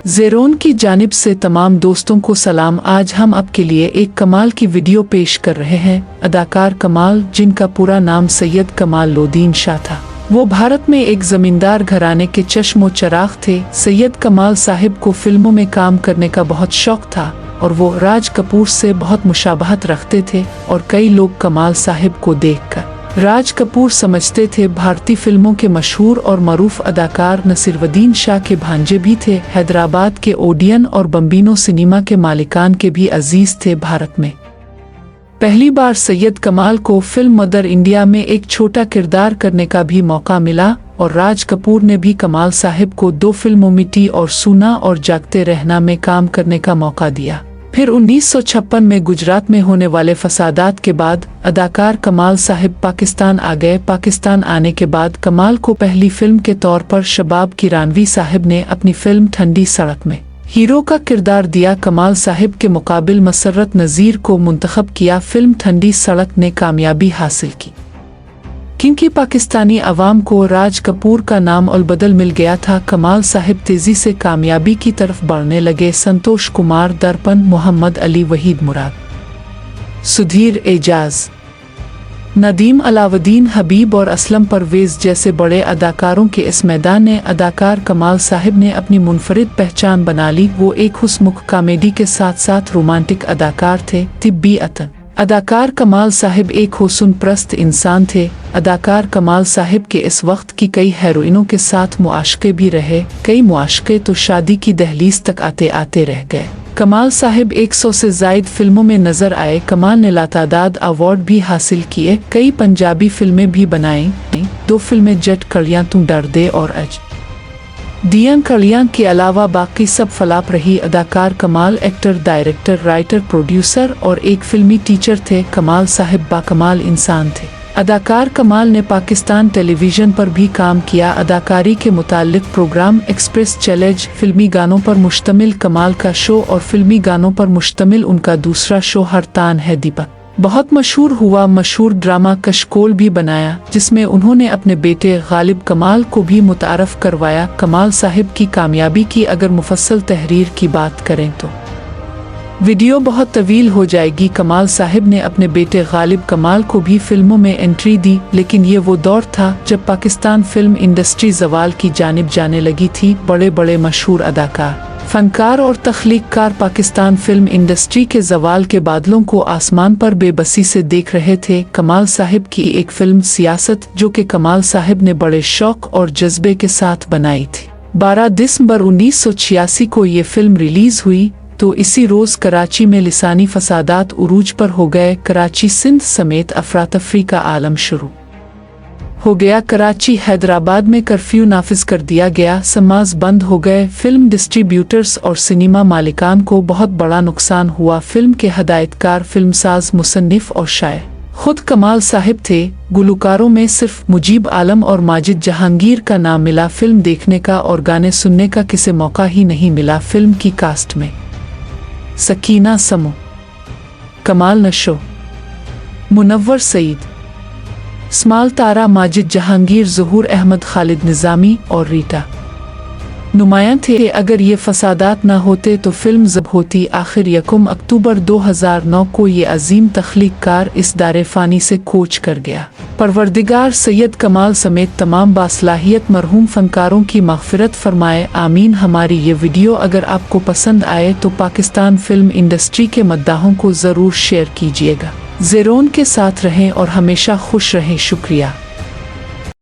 ज़ेरोन की जानिब से तमाम दोस्तों को सलाम। आज हम आपके लिए एक कमाल की वीडियो पेश कर रहे हैं। अदाकार कमाल, जिनका पूरा नाम सैयद कमालुद्दीन शाह था, वो भारत में एक जमींदार घराने के चश्मो चराग थे। सैयद कमाल साहिब को फिल्मों में काम करने का बहुत शौक था और वो राज कपूर से बहुत मुशाबहत रखते थे और कई लोग कमाल साहिब को देखकर राज कपूर समझते थे। भारतीय फिल्मों के मशहूर और मरूफ अदाकार नसीरुद्दीन शाह के भांजे भी थे। हैदराबाद के ओडियन और बम्बिनो सिनेमा के मालिकान के भी अजीज थे। भारत में पहली बार सैयद कमाल को फिल्म मदर इंडिया में एक छोटा किरदार करने का भी मौका मिला और राज कपूर ने भी कमाल साहिब को 2 फिल्मों मिट्टी और सूना और जागते रहना में काम करने का मौका दिया। फिर 1956 में गुजरात में होने वाले फसादात के बाद अदाकार कमाल साहिब पाकिस्तान आ गए। पाकिस्तान आने के बाद कमाल को पहली फिल्म के तौर पर शबाब किरानवी साहिब ने अपनी फिल्म ठंडी सड़क में हीरो का किरदार दिया। कमाल साहिब के मुकाबिल मसर्रत नज़ीर को मुंतखब किया। फिल्म ठंडी सड़क ने कामयाबी हासिल की क्योंकि पाकिस्तानी अवाम को राज कपूर का नाम अलबदल मिल गया था। कमाल साहिब तेजी से कामयाबी की तरफ बढ़ने लगे। संतोष कुमार, दर्पण, मोहम्मद अली, वहीद मुराद, सुधीर एजाज, नदीम अलाउद्दीन, हबीब और असलम परवेज जैसे बड़े अदाकारों के इस मैदान ने अदाकार कमाल साहिब ने अपनी मुनफरिद पहचान बना ली। वो एक हुस्मुख कॉमेडी के साथ साथ रोमांटिक अदाकार थे। तिब्बियतन अदाकार कमाल साहिब एक हुस्न परस्त इंसान थे। अदाकार कमाल साहिब के इस वक्त की कई हीरोइनों के साथ मुआशके भी रहे। कई मुआशके तो शादी की दहलीज तक आते आते रह गए। कमाल साहिब 100 से ज़ायद फिल्मों में नजर आए। कमाल ने लातादाद अवार्ड भी हासिल किए। कई पंजाबी फिल्में भी बनाई। 2 फिल्में जट कलियां तू डर दे और अज दियां कलियां के अलावा बाकी सब फलाप रही। अदाकार कमाल एक्टर, डायरेक्टर, राइटर, प्रोड्यूसर और एक फिल्मी टीचर थे। कमाल साहिब बाकमाल इंसान थे। अदाकार कमाल ने पाकिस्तान टेलीविज़न पर भी काम किया। अदाकारी के मुताल्लिक प्रोग्राम एक्सप्रेस चैलेंज, फिल्मी गानों पर मुश्तमिल कमाल का शो और फिल्मी गानों पर मुश्तमिल उनका दूसरा शो हर तान है दीपक बहुत मशहूर हुआ। मशहूर ड्रामा कशकोल भी बनाया जिसमें उन्होंने अपने बेटे गालिब कमाल को भी मुतारफ करवाया। कमाल साहिब की कामयाबी की अगर मुफस्सल तहरीर की बात करें तो वीडियो बहुत तवील हो जाएगी। कमाल साहिब ने अपने बेटे गालिब कमाल को भी फिल्मों में एंट्री दी, लेकिन ये वो दौर था जब पाकिस्तान फिल्म इंडस्ट्री जवाल की जानिब जाने लगी थी। बड़े बड़े मशहूर अदाकार, फनकार और तख्लीककार पाकिस्तान फिल्म इंडस्ट्री के जवाल के बादलों को आसमान पर बेबसी से देख रहे थे। कमाल साहिब की एक फिल्म सियासत, जो कि कमाल साहिब ने बड़े शौक और जज्बे के साथ बनाई थी। 12 दिसंबर 1986 को ये फिल्म रिलीज हुई तो इसी रोज कराची में लिसानी फसादात उरूज पर हो गए। कराची सिंध समेत अफरातफरी का आलम शुरू हो गया। कराची हैदराबाद में कर्फ्यू नाफिज कर दिया गया। समाज बंद हो गए। फिल्म डिस्ट्रीब्यूटर्स और सिनेमा मालिकान को बहुत बड़ा नुकसान हुआ। फिल्म के हदायतकार, फिल्मसाज, मुसन्निफ और शायर खुद कमाल साहिब थे। गुलकारों में सिर्फ मुजीब आलम और माजिद जहांगीर का नाम मिला। फिल्म देखने का और गाने सुनने का किसे मौका ही नहीं मिला। फिल्म की कास्ट में सकीना समो, कमाल नशो, मुनव्वर सईद, स्माल तारा, माजिद जहांगीर, ज़हूर अहमद, खालिद निज़ामी और रीटा नुमायां थे। अगर ये फसादात ना होते तो फिल्म जब होती। आखिर 1 अक्टूबर 2009 को ये अजीम तख्लीककार इस दारे फ़ानी से कोच कर गया। परवरदिगार सैयद कमाल समेत तमाम बासलाहियत मरहूम फनकारों की मग़फ़िरत फरमाए, आमीन। हमारी ये वीडियो अगर आपको पसंद आए तो पाकिस्तान फिल्म इंडस्ट्री के मद्दाहों को ज़रूर शेयर कीजिएगा। ज़ेरोन के साथ रहें और हमेशा खुश रहें। शुक्रिया।